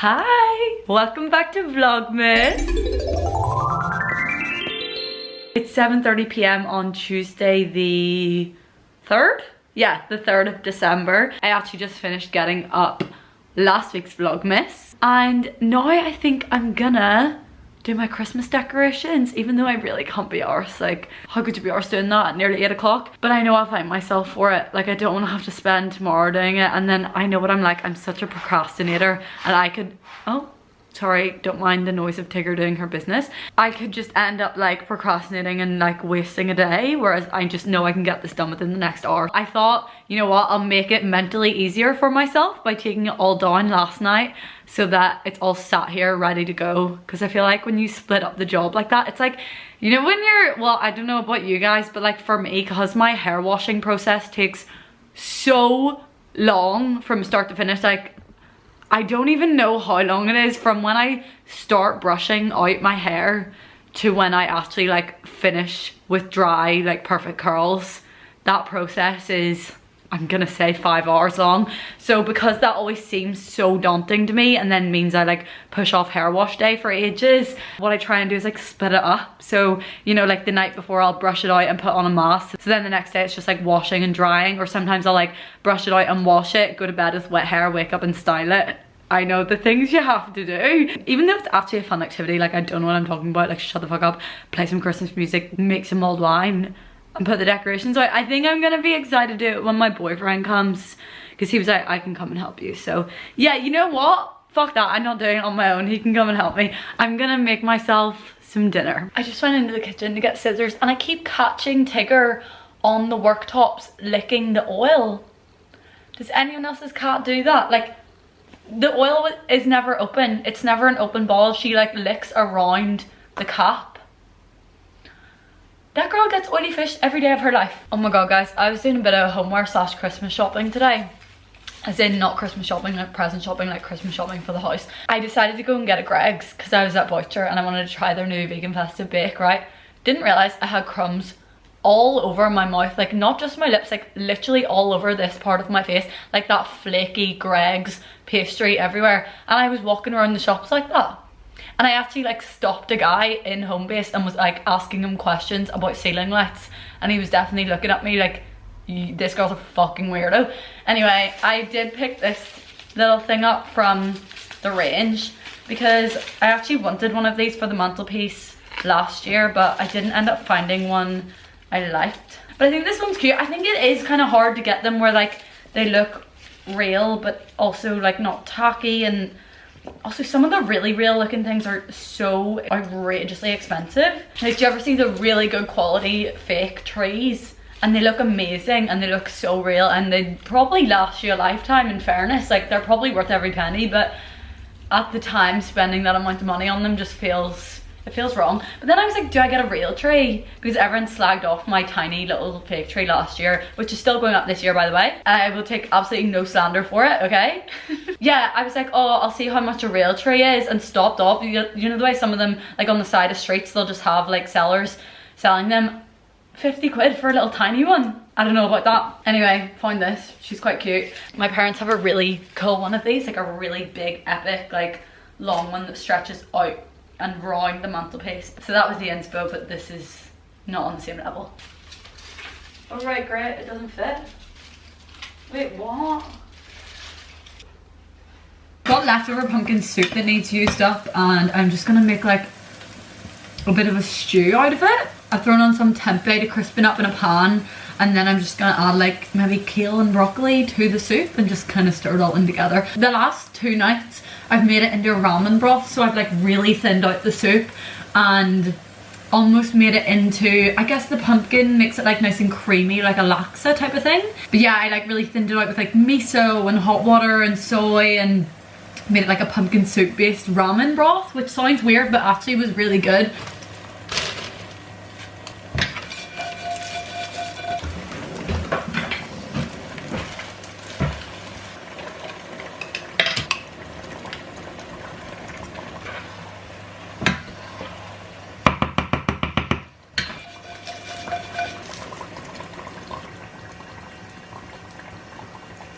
Hi! Welcome back to Vlogmas. It's 7:30 p.m. on Tuesday the 3rd? Yeah, the 3rd of December. I actually just finished getting up last week's Vlogmas. And now I think I'm gonna do my Christmas decorations, even though I really can't be arsed. Like, how could you be arsed doing that at nearly 8 o'clock? But I know I'll find myself for it. Like, I don't want to have to spend tomorrow doing it, and then I know what I'm like. I'm such a procrastinator, and I could, oh, sorry, don't mind the noise of Tigger doing her business. I could just end up like procrastinating and like wasting a day, whereas I just know I can get this done within the next hour. I thought, you know what, I'll make it mentally easier for myself by taking it all down last night so that it's all sat here ready to go. Because I feel like when you split up the job like that, it's like, you know, when you're, well, I don't know about you guys, but like for me, because my hair washing process takes so long from start to finish, like I don't even know how long it is from when I start brushing out my hair to when I actually like finish with dry, like perfect curls. That process is, I'm gonna say 5 hours long. So because that always seems so daunting to me and then means I like push off hair wash day for ages, what I try and do is like split it up. So, you know, like the night before I'll brush it out and put on a mask. So then the next day it's just like washing and drying, or sometimes I'll like brush it out and wash it, go to bed with wet hair, wake up and style it. I know the things you have to do. Even though it's actually a fun activity, like I don't know what I'm talking about, like shut the fuck up, play some Christmas music, make some mulled wine, and put the decorations out. I think I'm gonna be excited to do it when my boyfriend comes, because he was like, I can come and help you. So yeah, you know what? Fuck that, I'm not doing it on my own. He can come and help me. I'm gonna make myself some dinner. I just went into the kitchen to get scissors and I keep catching Tigger on the worktops licking the oil. Does anyone else's cat do that? Like, the oil is never open. It's never an open ball. She like licks around the cap. That girl gets oily fish every day of her life. Oh my god, guys, I was doing a bit of homeware / Christmas shopping today. As in, not Christmas shopping, like present shopping, like Christmas shopping for the house. I decided to go and get a Greggs because I was at Butcher and I wanted to try their new vegan festive bake, right? Didn't realise I had crumbs all over my mouth, like not just my lips, like literally all over this part of my face, like that flaky Greggs pastry everywhere. And I was walking around the shops like that, and I actually like stopped a guy in Homebase and was like asking him questions about ceiling lights, and he was definitely looking at me like, this girl's a fucking weirdo. Anyway, I did pick this little thing up from the range because I actually wanted one of these for the mantelpiece last year, but I didn't end up finding one I liked. But I think this one's cute. I think it is kind of hard to get them where like they look real but also like not tacky, and also some of the really real looking things are so outrageously expensive. Like, do you ever see the really good quality fake trees? And they look amazing and they look so real and they probably last you a lifetime, in fairness. Like, they're probably worth every penny, but at the time spending that amount of money on them just feels, it feels wrong. But then I was like, do I get a real tree? Because everyone slagged off my tiny little fake tree last year, which is still going up this year, by the way. I will take absolutely no slander for it, okay? Yeah, I was like, oh, I'll see how much a real tree is, and stopped off. You know the way some of them, like on the side of streets, they'll just have like sellers selling them. 50 quid for a little tiny one. I don't know about that. Anyway, found this. She's quite cute. My parents have a really cool one of these, like a really big, epic, like long one that stretches out and round the mantelpiece. So that was the inspo, but this is not on the same level. Alright, great, it doesn't fit. Wait, what? Got leftover pumpkin soup that needs used up, and I'm just gonna make like a bit of a stew out of it. I've thrown on some tempeh to crispen up in a pan, and then I'm just gonna add like maybe kale and broccoli to the soup and just kind of stir it all in together. The last 2 nights I've made it into a ramen broth, so I've like really thinned out the soup and almost made it into, I guess the pumpkin makes it like nice and creamy, like a laksa type of thing. But yeah, I like really thinned it out with like miso and hot water and soy, and made it like a pumpkin soup based ramen broth, which sounds weird but actually was really good.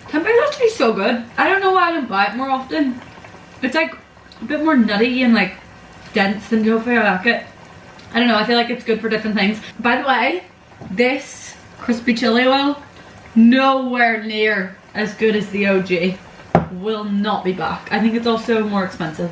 Tempeh's actually so good. I don't know why I don't buy it more often. It's like a bit more nutty and like dense than tofu. I like it. I don't know, I feel like it's good for different things. By the way, this crispy chili oil, nowhere near as good as the OG. Will not be back. I think it's also more expensive.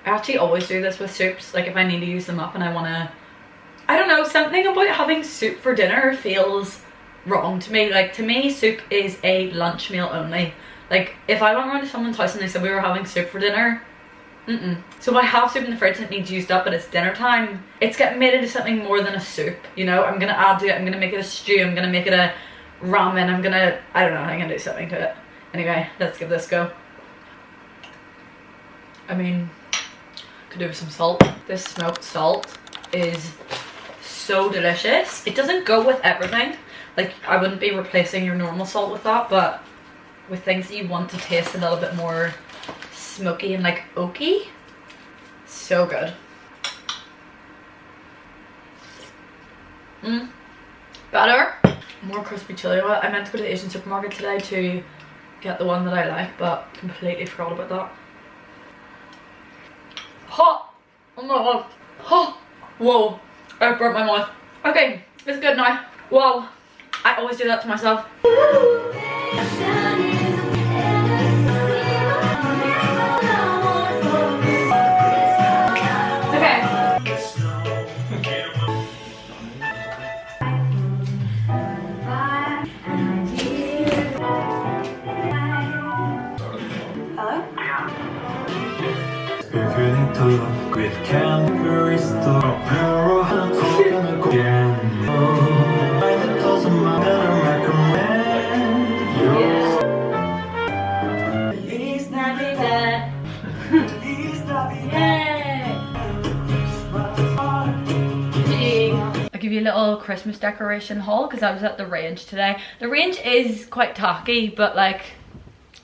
I actually always do this with soups, like if I need to use them up and I want to, I don't know, something about having soup for dinner feels wrong to me. Like to me, soup is a lunch meal only. Like if I went around to someone's house and they said we were having soup for dinner, so if I have soup in the fridge and it needs used up but it's dinner time, it's getting made into something more than a soup, you know? I'm gonna add to it, I'm gonna make it a stew, I'm gonna make it a ramen, I don't know, I'm gonna do something to it. Anyway, let's give this a go. I mean, could do with some salt. This smoked salt is so delicious. It doesn't go with everything. Like I wouldn't be replacing your normal salt with that, but with things that you want to taste a little bit more smoky and like oaky, so good. Better. More crispy chili oil. I meant to go to the Asian supermarket today to get the one that I like, but completely forgot about that. Hot! Oh my god. Hot! Whoa. I burnt my mouth. Okay, it's good now. Whoa. I always do that to myself. With Canterbury store, He's not dead. He's not I'll give you a little Christmas decoration haul because I was at the range today. The range is quite tacky, but like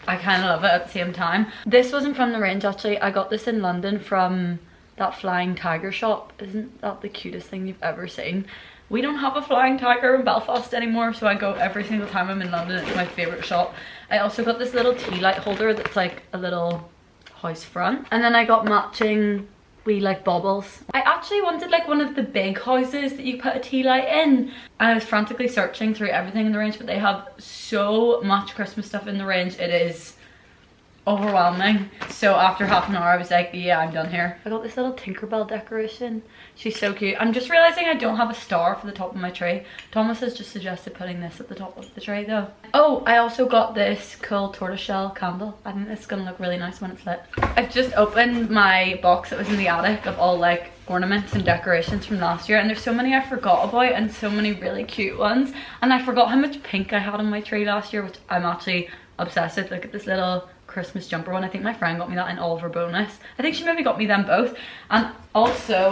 I kind of love it at the same time. This wasn't from the range actually. I got this in London from that flying tiger shop. Isn't that the cutest thing you've ever seen? We don't have a flying tiger in Belfast anymore, so I go every single time I'm in London. It's my favourite shop. I also got this little tea light holder that's like a little house front. And then I got matching wee like baubles. I actually wanted like one of the big houses that you put a tea light in. And I was frantically searching through everything in the range, but they have so much Christmas stuff in the range. It is overwhelming. So after half an hour I was like, yeah, I'm done here. I got this little Tinkerbell decoration. She's so cute. I'm just realizing I don't have a star for the top of my tree. Thomas has just suggested putting this at the top of the tray though. Oh, I also got this cool tortoiseshell candle. I think it's gonna look really nice when it's lit. I've just opened my box that was in the attic of all like ornaments and decorations from last year, and there's so many I forgot about and so many really cute ones. And I forgot how much pink I had on my tree last year, which I'm actually obsessed with. Look at this little Christmas jumper one. I think my friend got me that in Oliver Bonus. I think she maybe got me them both. And also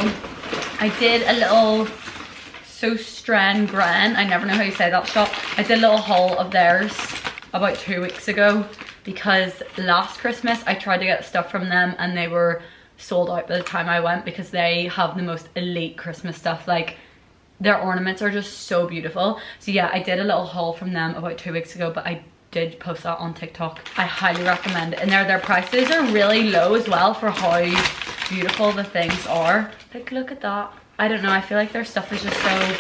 I did a little Sostren-Gren, I never know how you say that shop. I did a little haul of theirs about 2 weeks ago because last Christmas I tried to get stuff from them and they were sold out by the time I went because they have the most elite Christmas stuff. Like their ornaments are just so beautiful. So yeah, I did a little haul from them about 2 weeks ago, but I did post that on TikTok. I highly recommend it. And their prices are really low as well for how beautiful the things are. Like look at that. I don't know, I feel like their stuff is just so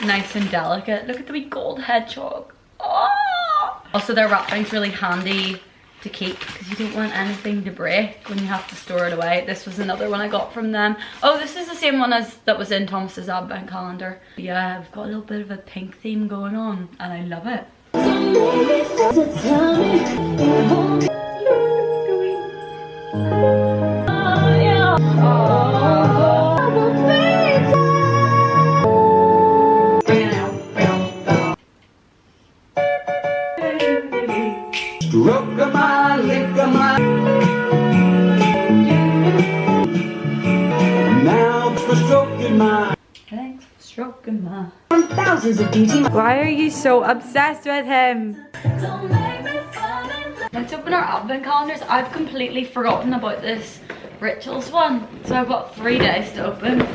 nice and delicate. Look at the wee gold hedgehog. Oh! Also their wrapping's really handy to keep because you don't want anything to break when you have to store it away. This was another one I got from them. Oh, this is the same one as that was in Thomas's advent calendar. Yeah, we've got a little bit of a pink theme going on and I love it. Thanks for stroking my thousands of beauty. Why are you so obsessed with him? Let's open our advent calendars. I've completely forgotten about this rituals one, so I've got 3 days to open.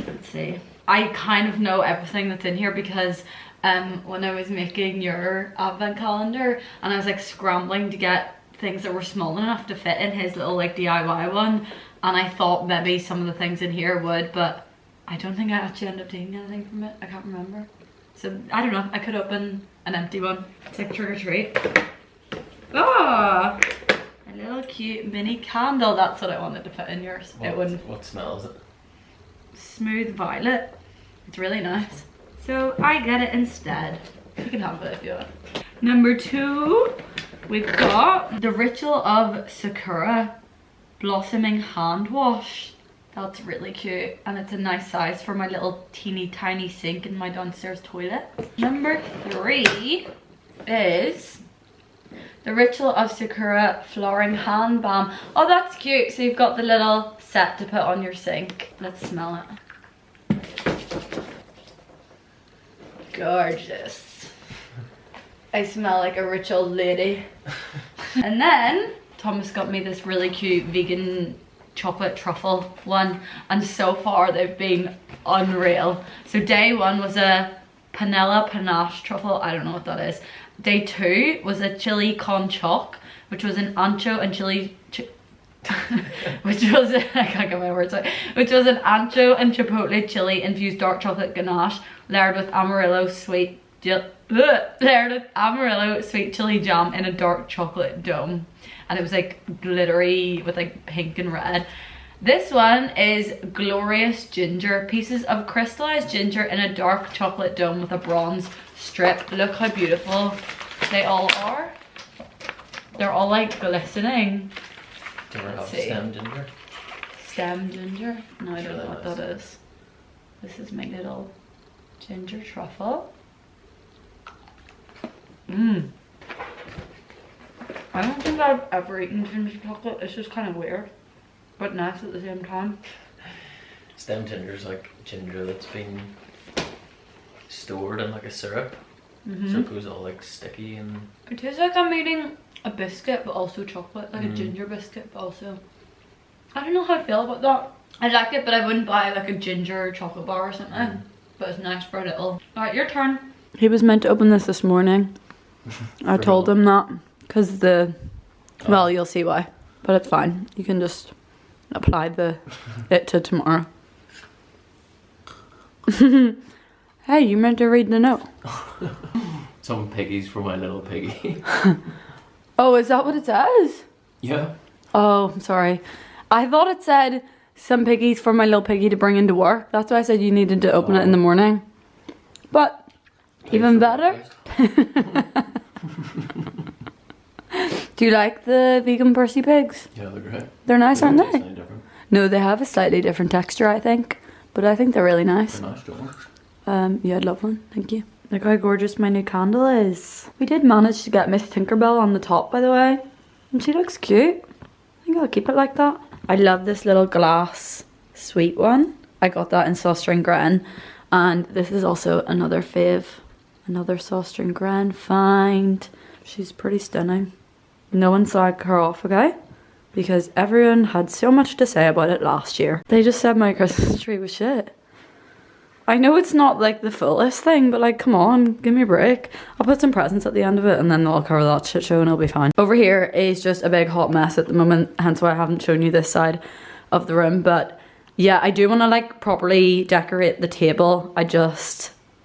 Let's see. I kind of know everything that's in here because when I was making your advent calendar and I was like scrambling to get things that were small enough to fit in his little like DIY one, and I thought maybe some of the things in here would, but I don't think I actually ended up taking anything from it. I can't remember. So I don't know, I could open an empty one. It's like trick or treat. Ah, a little cute mini candle. That's what I wanted to put in yours. What smell is it? Smooth violet. It's really nice. So I get it instead. You can have it if you want. Number 2, we've got the Ritual of Sakura Blossoming Hand Wash. That's really cute, and it's a nice size for my little teeny tiny sink in my downstairs toilet. Number 3 is the Ritual of Sakura Flooring Hand Balm. Oh, that's cute. So you've got the little set to put on your sink. Let's smell it. Gorgeous. I smell like a rich old lady. And then Thomas got me this really cute vegan chocolate truffle one, and so far they've been unreal. So day 1 was a panela panache truffle. I don't know what that is. Day 2 was a chili con choc, which was an ancho and chili which was I can't get my words out, which was an ancho and chipotle chili infused dark chocolate ganache layered with amarillo sweet chili jam in a dark chocolate dome, and it was like glittery with like pink and red. This one is glorious ginger, pieces of crystallized ginger in a dark chocolate dome with a bronze strip. Look how beautiful they all are. They're all like glistening. Do you ever have stem ginger? Stem ginger? No, I don't know what that is. This is my little ginger truffle. Mmm. I don't think I've ever eaten ginger chocolate. It's just kind of weird, but nice at the same time. Stem ginger is like ginger that's been stored in like a syrup. So it goes all like sticky and... It tastes like I'm eating a biscuit but also chocolate, like a ginger biscuit but also... I don't know how I feel about that. I like it, but I wouldn't buy like a ginger chocolate bar or something. But it's nice for a little. Alright, your turn. He was meant to open this morning. I told him that because well, you'll see why, but it's fine. You can just apply it to tomorrow. Hey, you meant to read the note. Some piggies for my little piggy. Oh, is that what it says? Yeah. Oh, I'm sorry. I thought it said some piggies for my little piggy to bring into work. That's why I said you needed to open it in the morning. But even better. Do you like the vegan Percy pigs? Yeah, they're great. They're nice, aren't they? Different. No, they have a slightly different texture, I think. But I think they're really nice. They're nice, don't they? Yeah, I'd love one. Thank you. Look how gorgeous my new candle is. We did manage to get Miss Tinkerbell on the top, by the way. And she looks cute. I think I'll keep it like that. I love this little glass sweet one. I got that in Sawstring Gren. And this is also another fave. Another Sawstring Gren find. She's pretty stunning. No one slag her off, okay? Because everyone had so much to say about it last year. They just said my Christmas tree was shit. I know it's not like the fullest thing, but like, come on, give me a break. I'll put some presents at the end of it and then I'll cover that shit show and it'll be fine. Over here is just a big hot mess at the moment, hence why I haven't shown you this side of the room. But yeah, I do want to like properly decorate the table. I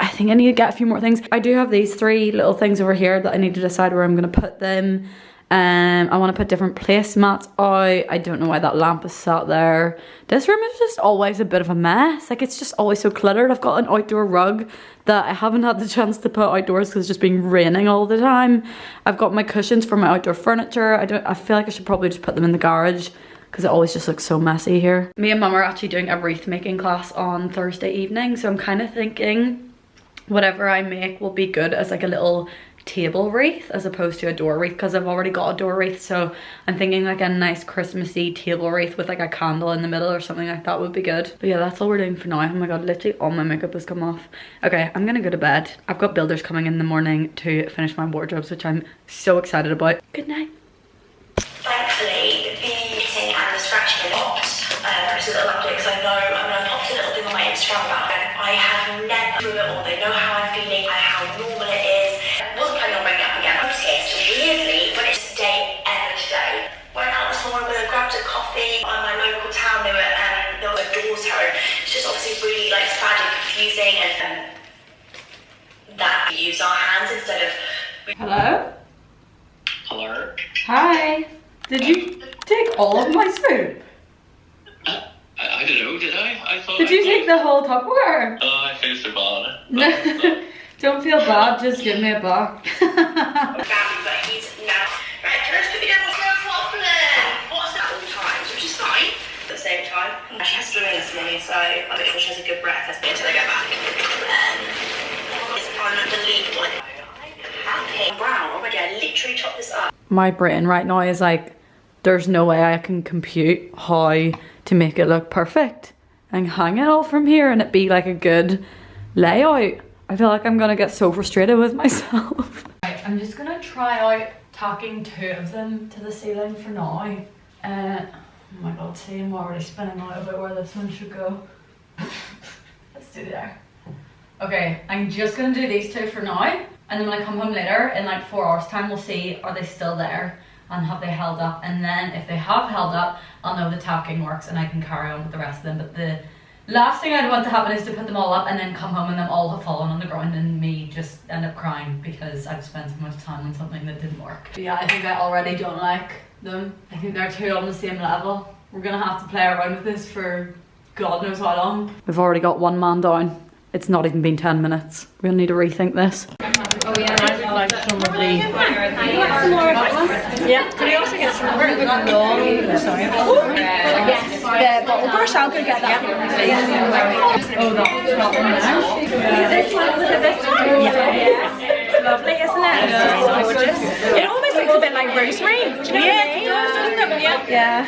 think I need to get a few more things. I do have these 3 little things over here that I need to decide where I'm going to put them. I want to put different placemats out. I don't know why that lamp is sat there. This room is just always a bit of a mess. Like, it's just always so cluttered. I've got an outdoor rug that I haven't had the chance to put outdoors because it's just been raining all the time. I've got my cushions for my outdoor furniture. I feel like I should probably just put them in the garage because it always just looks so messy here. Me and Mum are actually doing a wreath making class on Thursday evening, so I'm kind of thinking whatever I make will be good as like a little table wreath as opposed to a door wreath because I've already got a door wreath. So I'm thinking like a nice Christmassy table wreath with like a candle in the middle or something like that would be good. But yeah, that's all we're doing for now. Oh my god, literally all my makeup has come off. Okay, I'm gonna go to bed. I've got builders coming in the morning to finish my wardrobes, which I'm so excited about. Good night. Thankfully, the hitting and the scratching a lot. It's a little update because I popped a little thing on my Instagram about it. I have never through it all. They know how I'm feeling, how normal it is. I wasn't planning on bringing it up again. I noticed weirdly when it's today, every day. Went out this morning with grabbed a coffee on my local town. There was a daughter. It's just obviously really like sad and confusing, and that we use our hands instead of. Hello? Hello? Hi. Did you take all of my soup? I don't know, did I? Did you take the whole Tupperware? Oh, I feel so bad. No, don't feel bad, just give me a buck. But he's now, right, can I just put you down for a problem? What's that all the time? Which is fine. At the same time, she has swimming this morning, so I'll make sure she has a good breakfast until I get back. It's unbelievable. Happy. Brown already, I literally chopped this up. My brain right now is like, there's no way I can compute how to make it look perfect and hang it all from here and it be like a good layout. I feel like I'm gonna get so frustrated with myself. Right, I'm just gonna try out tacking 2 of them to the ceiling for now. Oh my god, see, I'm already spinning out about where this one should go. Let's do there. Okay, I'm just gonna do these 2 for now, and then when I come home later in like 4 hours time, we'll see are they still there and have they held up, and then if they have held up, I'll know the tacking works and I can carry on with the rest of them. But the last thing I'd want to happen is to put them all up and then come home and them all have fallen on the ground and me just end up crying because I've spent so much time on something that didn't work. But yeah, I think I already don't like them. I think they're 2 on the same level. We're gonna have to play around with this for God knows how long. We've already got 1 man down. It's not even been 10 minutes. We'll need to rethink this. Oh yeah, I would like some of the... Yeah, could you also get some of the long... Sorry. Yes, the bottle brush, I'll go get that. Oh, that's not one there. This one, look at this one. Yeah. It's lovely, isn't it? It's gorgeous. It almost looks a bit like rosemary. Do you know what I mean? It does, doesn't it? Yeah.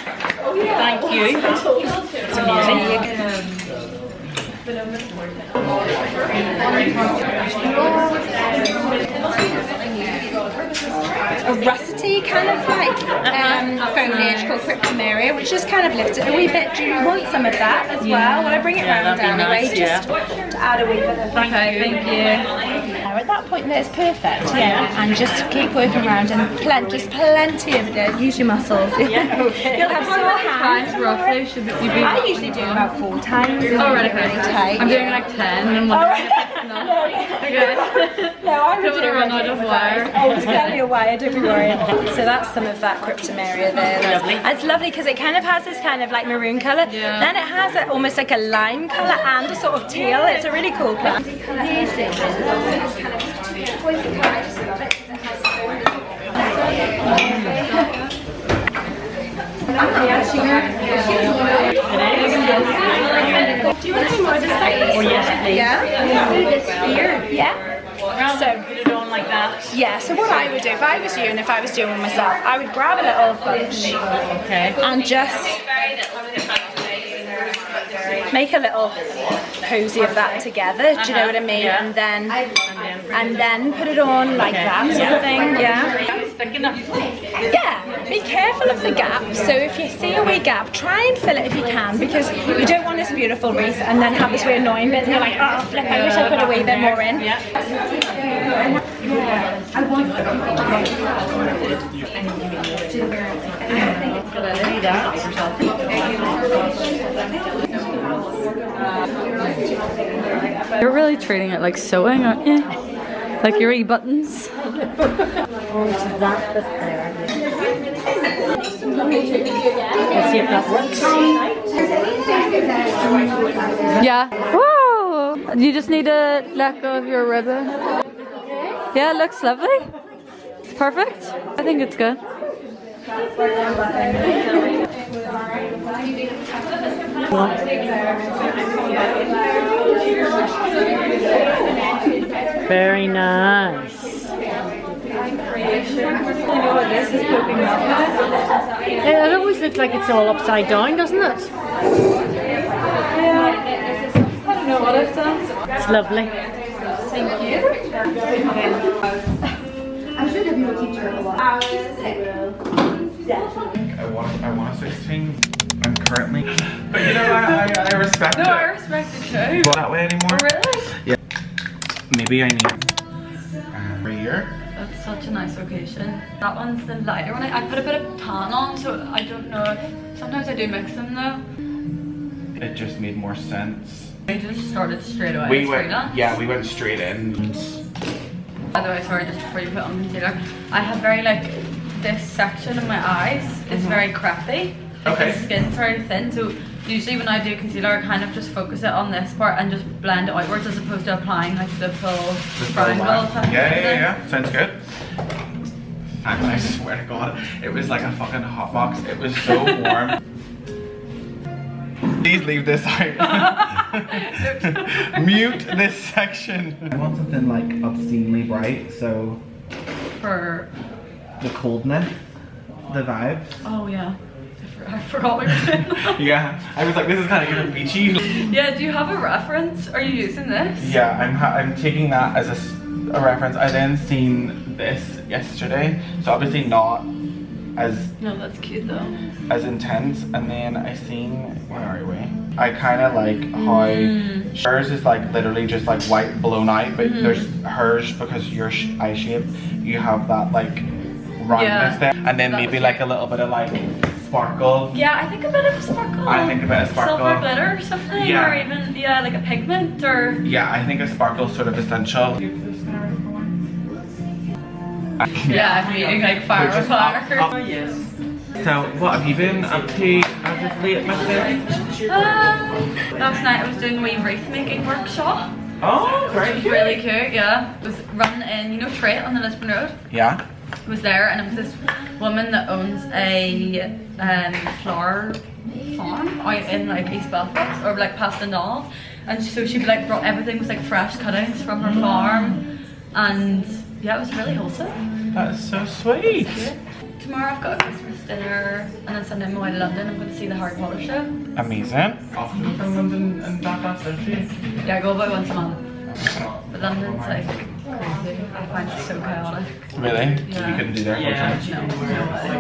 Thank you. It's amazing. A russety kind of like foliage called Cryptomeria, which just kind of lifts it a wee bit. Do you want some of that as well? Well, I bring it round anyway, nice, just to add a wee bit of. Okay, thank you. Now at that point, that's perfect. Yeah, and just keep working around and just plenty of it. Use your muscles. Yeah, okay. You'll have sore hands. Roughly should you be? I usually do about 4 times. Oh, right, okay. I'm doing like 10 and wondering if it's enough. Okay. No, I would don't want to run out of wire. Oh, there's plenty of wire, don't be worried. So that's some of that Cryptomeria there. And it's lovely because it kind of has this kind of like maroon colour. Yeah. Then it has almost like a lime colour and a sort of teal. It's a really cool plant. Do you want any more of this stuff? Oh yes, please. Yeah? Yeah? So put it on like that. Yeah, so what I would do if I was you and if I was doing it myself, I would grab a little bunch and just make a little posy of that together, do you know what I mean? And then put it on like that sort of thing, yeah? Yeah, be careful of the gap. So if you see a wee gap, try and fill it if you can, because you don't want this beautiful wreath and then have this wee annoying bit and you're like, oh flip, I wish I put a wee bit more in. You're really treating it like sewing, aren't you? Like your e-buttons. Let's see if that works. Yeah. Whoa! You just need to let go of your ribbon. Yeah, it looks lovely. It's perfect. I think it's good. Very nice. know what this is poking up at. It always looks like it's all upside down, doesn't it? Yeah. I don't know what I've done. It's lovely. Thank you. I'm sure that people teach her a lot. I want a 16. I'm currently. But you know what? I respect it. No, I respect it too. Not that way anymore. Oh, really? Yeah. Maybe I need for a year. That's such a nice location. That one's the lighter one. I put a bit of tan on, so I don't know if... Sometimes I do mix them though. It just made more sense. We just started straight away. We went straight in. By the way, sorry, just before you put on concealer, I have very like this section of my eyes is very crepey. Like, Okay. the skin's very thin, so usually when I do concealer, I kind of just focus it on this part and just blend it outwards as opposed to applying like the full triangle. Yeah. Sounds good. I swear to God, it was like a fucking hot box. It was so warm. Please leave this out. Mute this section. I want something like obscenely bright, so For the coldness, the vibes. oh yeah, I forgot what you were saying. Yeah, I was like, this is kind of getting beachy. Yeah, do you have a reference? Are you using this? Yeah, I'm taking that as a reference. I then seen this yesterday, so obviously not as No, that's cute though. as intense, and then I seen, where are we? I kind of like how hers is like literally just like white blown out, but there's hers because your eye shape, you have that like roundness there, and then that maybe was like a little bit of like sparkle. Yeah, I think a bit of sparkle. I think a bit of sparkle. Silver glitter or something, Yeah. or even like a pigment or. Yeah, I think a sparkle is sort of essential. Yeah, I'm eating like fire with fire. So what have you been up to as of late, my friend? Last night I was doing a wee wreath making workshop. Oh, very It was good. really cute, yeah. It was run in, you know, Trait on the Lisbon Road. Yeah. I was there, and it was this woman that owns a flower farm out in like East Belfast or like past the Knolls, and so she like brought everything was like fresh cuttings from her farm, and yeah, it was really wholesome. That is so sweet. Tomorrow I've got a Christmas dinner, and then Sunday I'm going to London. I'm going to see the Harry Potter show. Amazing. Often go from London and Belfast, don't you? Yeah, I go about once a month. But London's like crazy. I find it so chaotic. Really? So Yeah. you couldn't do there? No, no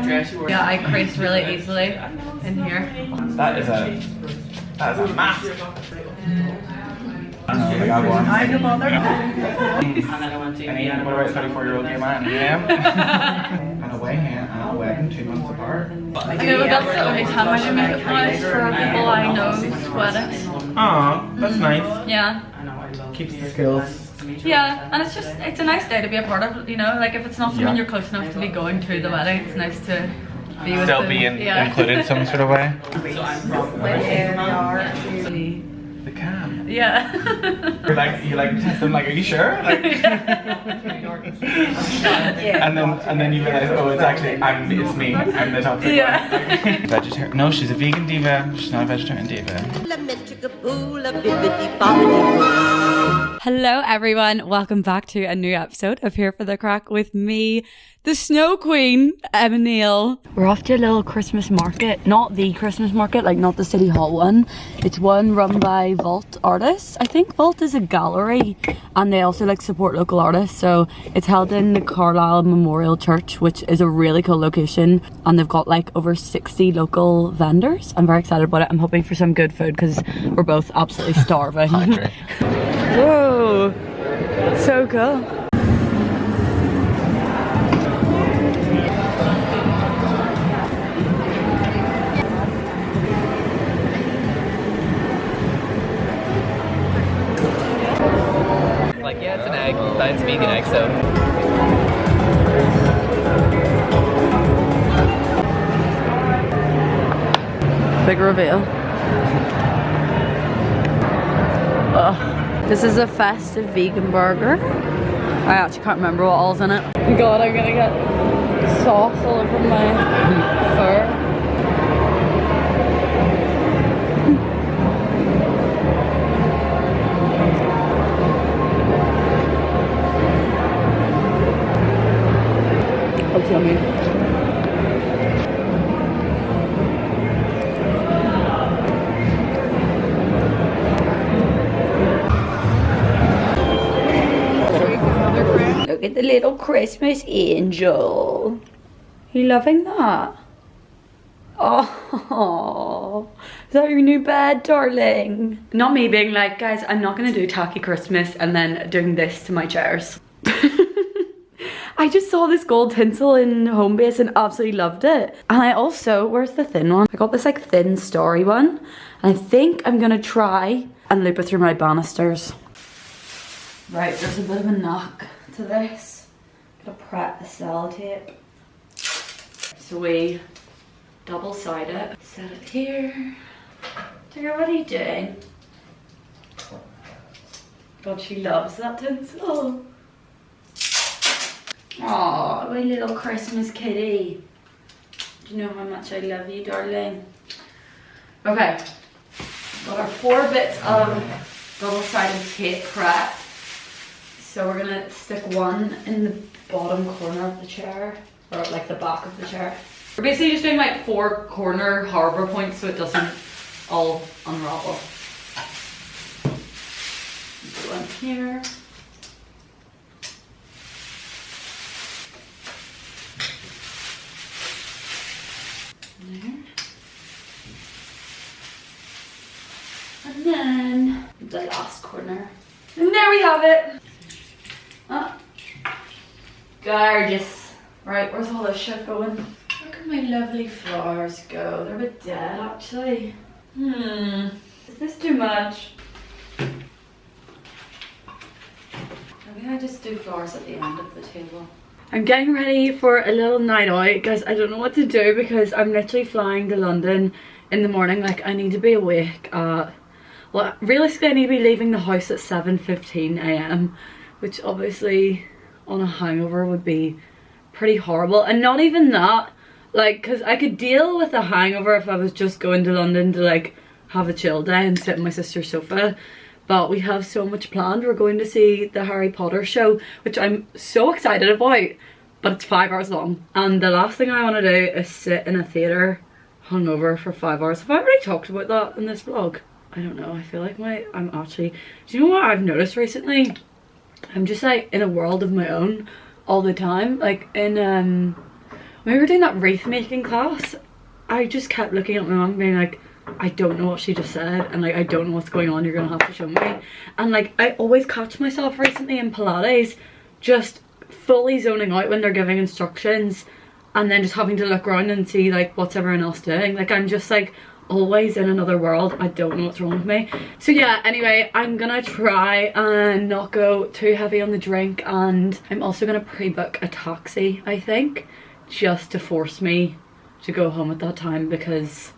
way. Yeah, I crease really easily in here. That is a mask. I don't know, like I want. I can bother. And then what about 34-year-old gay man? Yeah. And a wedding and a wedding 2 months apart. You know, that's the only time I do makeup now is for people I know's weddings. Aw, that's nice. Yeah. Keeps the skills. Yeah, and it's a nice day to be a part of, you know, like if it's not someone you're close enough to be going to the wedding, it's nice to be with Still them. be Yeah. included in some sort of way. The- The cam. Yeah. You like test them like, are you sure? Like, and then you realize, oh, it's actually it's me. I'm the toxic Yeah. one. Vegetarian? No, she's a vegan diva. She's not a vegetarian diva. Hello everyone, welcome back to a new episode of Here for the Crack with me, the Snow Queen, Emma Neal. We're off to a little Christmas market, not the Christmas market, like not the City Hall one. It's one run by Vault artists. I think Vault is a gallery and they also like support local artists. So it's held in the Carlisle Memorial Church, which is a really cool location, and they've got like over 60 local vendors. I'm very excited about it. I'm hoping for some good food because we're both absolutely starving. Whoa, so cool. Like, yeah, it's an egg, but it's a vegan egg, so. Big reveal. Oh, this is a festive vegan burger. I actually can't remember what all's in it. Oh God, I'm gonna get sauce all over my fur. looks yummy. Look at the little Christmas angel. You loving that? Oh, is that your new bed, darling? Not me being like, guys, I'm not gonna do tacky Christmas and then doing this to my chairs. I just saw this gold tinsel in Homebase and absolutely loved it. And I also, where's the thin one? I got this like thin starry one. And I think I'm gonna try and loop it through my banisters. Right, there's a bit of a knock to this. Gotta prep the sellotape. So we double side it. Set it here. Dear, what are you doing? God, she loves that tinsel. Aw, my little Christmas kitty. Do you know how much I love you, darling? Okay, got our 4 bits of double-sided tape prepped. So we're gonna stick one in the bottom corner of the chair, or like the back of the chair. We're basically just doing like 4 corner harbor points so it doesn't all unravel. Put one here. There. And then the last corner. And there we have it. Oh, gorgeous. Right, where's all this shit going? Where can my lovely flowers go? They're a bit dead actually. Is this too much? Maybe I just do flowers at the end of the table. I'm getting ready for a little night out. Guys, I don't know what to do because I'm literally flying to London in the morning. Like, I need to be awake at, well, realistically I need to be leaving the house at 7:15 AM, which obviously on a hangover would be pretty horrible. And not even that, like, because I could deal with a hangover if I was just going to London to like have a chill day and sit on my sister's sofa. But we have so much planned. We're going to see the Harry Potter show, which I'm so excited about, but it's 5 hours long. And the last thing I want to do is sit in a theatre hungover for 5 hours. Have I already talked about that in this vlog? I don't know. I feel like I'm actually, do you know what I've noticed recently? I'm just like in a world of my own all the time. Like in, when we were doing that wreath making class, I just kept looking at my mum being like, I don't know what she just said, and like I don't know what's going on, you're gonna have to show me. And like I always catch myself recently in Pilates just fully zoning out when they're giving instructions and then just having to look around and see like what's everyone else doing. Like I'm just like always in another world. I don't know what's wrong with me. So yeah, anyway, I'm gonna try and not go too heavy on the drink, and I'm also gonna pre-book a taxi, I think, just to force me to go home at that time, because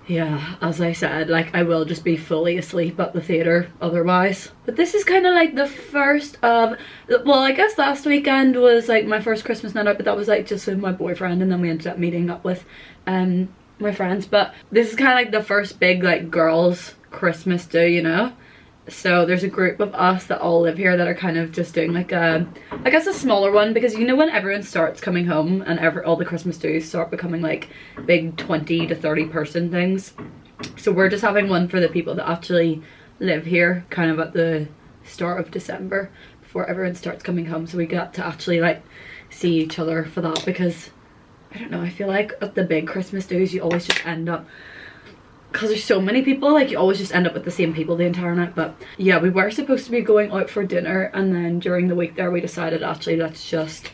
yeah, as I said, like I will just be fully asleep at the theatre otherwise. But this is kind of like the first of, well, I guess last weekend was like my first Christmas night out, but that was like just with my boyfriend, and then we ended up meeting up with my friends. But this is kind of like the first big like girls Christmas do, you know. So there's a group of us that all live here that are kind of just doing like a, I guess a smaller one, because you know when everyone starts coming home and all the Christmas do's start becoming like big 20 to 30 person things. So we're just having one for the people that actually live here kind of at the start of December before everyone starts coming home, so we get to actually like see each other for that. Because I don't know, I feel like at the big Christmas do's you always just end up, because there's so many people, like you always just end up with the same people the entire night. But yeah, we were supposed to be going out for dinner, and then during the week there we decided actually let's just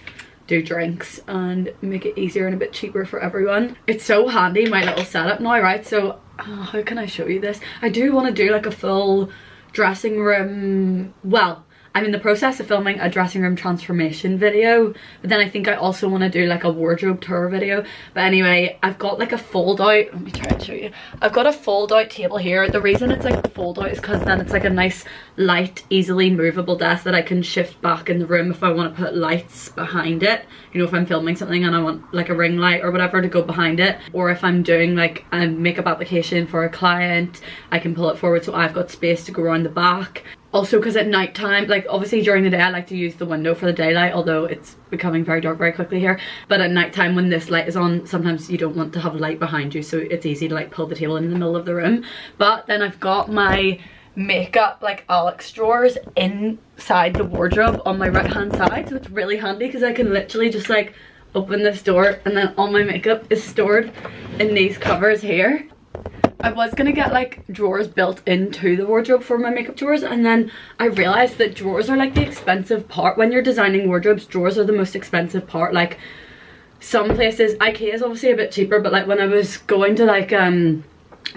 do drinks and make it easier and a bit cheaper for everyone. It's so handy, my little setup now, right? So how can I show you this? I do want to do like a full dressing room, well, I'm in the process of filming a dressing room transformation video, but then I think I also want to do like a wardrobe tour video. But anyway, I've got like a fold out, let me try and show you. I've got a fold out table here. The reason it's like a fold out is because then it's like a nice light, easily movable desk that I can shift back in the room if I want to put lights behind it. You know, if I'm filming something and I want like a ring light or whatever to go behind it, or if I'm doing like a makeup application for a client, I can pull it forward so I've got space to go around the back. Also because at night time, like obviously during the day I like to use the window for the daylight, although it's becoming very dark very quickly here. But at night time when this light is on, sometimes you don't want to have light behind you, so it's easy to like pull the table in the middle of the room. But then I've got my makeup like Alex drawers inside the wardrobe on my right hand side, so it's really handy because I can literally just like open this door and then all my makeup is stored in these covers here. I was gonna get like drawers built into the wardrobe for my makeup drawers, and then I realized that drawers are like the expensive part. When you're designing wardrobes, drawers are the most expensive part. Like some places, IKEA is obviously a bit cheaper, but like when I was going to like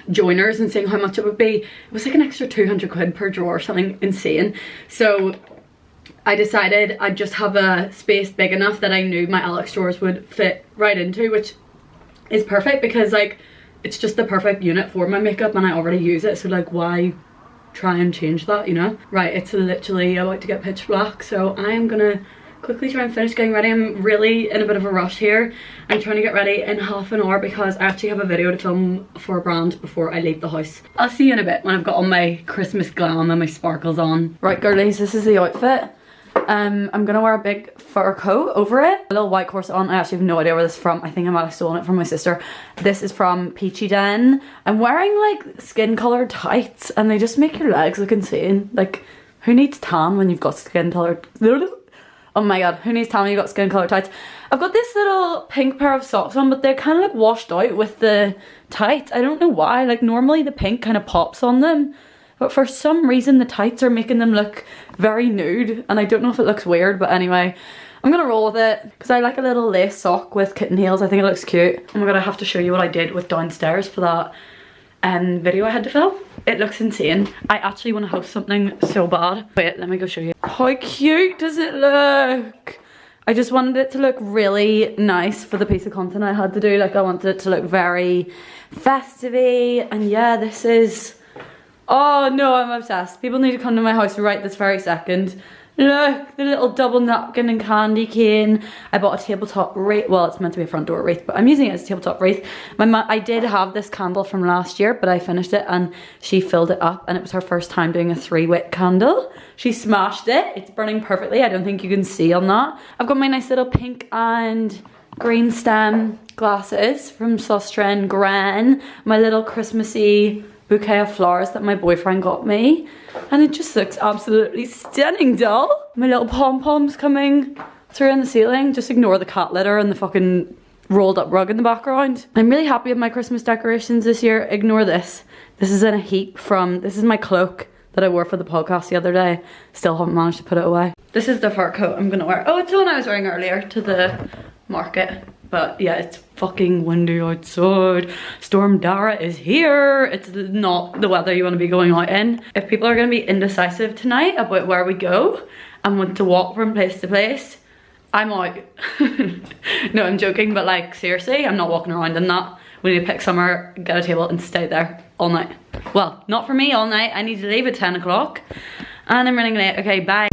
joiners and seeing how much it would be, it was like an extra 200 quid per drawer, something insane. So I decided I'd just have a space big enough that I knew my Alex drawers would fit right into, which is perfect because like it's just the perfect unit for my makeup and I already use it, so like why try and change that, you know? Right, it's literally about to get pitch black, so I am gonna quickly try and finish getting ready. I'm really in a bit of a rush here. I'm trying to get ready in half an hour because I actually have a video to film for a brand before I leave the house. I'll see you in a bit when I've got all my Christmas glam and my sparkles on. Right girlies, this is the outfit. I'm gonna wear a big fur coat over it, a little white corset on. I actually have no idea where this is from. I think I might have stolen it from my sister. This is from Peachy Den. I'm wearing like skin colored tights and they just make your legs look insane. Like who needs tan when you've got skin colored? Oh my god, who needs tan when you've got skin colored tights? I've got this little pink pair of socks on, but they're kind of like washed out with the tights. I don't know why. Like normally the pink kind of pops on them, but for some reason the tights are making them look very nude, and I don't know if it looks weird, but anyway, I'm gonna roll with it because I like a little lace sock with kitten heels. I think it looks cute. Oh my god, I have to show you what I did with downstairs for that video I had to film. It looks insane. I actually want to host something so bad. Wait, let me go show you. How cute does it look? I just wanted it to look really nice for the piece of content I had to do. Like I wanted it to look very festive-y, and yeah, this is... Oh no, I'm obsessed. People need to come to my house right this very second. Look, the little double napkin and candy cane. I bought a tabletop wreath. Well, it's meant to be a front door wreath, but I'm using it as a tabletop wreath. I did have this candle from last year, but I finished it and she filled it up, and it was her first time doing a 3-wick candle. She smashed it. It's burning perfectly. I don't think you can see on that. I've got my nice little pink and green stem glasses from Sostren Gran. My little Christmassy bouquet of flowers that my boyfriend got me, and it just looks absolutely stunning, doll. My little pom-poms coming through in the ceiling. Just ignore the cat litter and the fucking rolled up rug in the background. I'm really happy with my Christmas decorations this year. Ignore this. This is in a heap from, this is my cloak that I wore for the podcast the other day. Still haven't managed to put it away. This is the fur coat I'm gonna wear. Oh, it's the one I was wearing earlier to the market. But yeah, it's fucking windy outside. Storm Dara is here. It's not the weather you want to be going out in. If people are going to be indecisive tonight about where we go and want to walk from place to place, I'm out. No, I'm joking, but like seriously, I'm not walking around in that. We need to pick somewhere, get a table and stay there all night. Well, not for me all night. I need to leave at 10 o'clock and I'm running late. Okay, bye.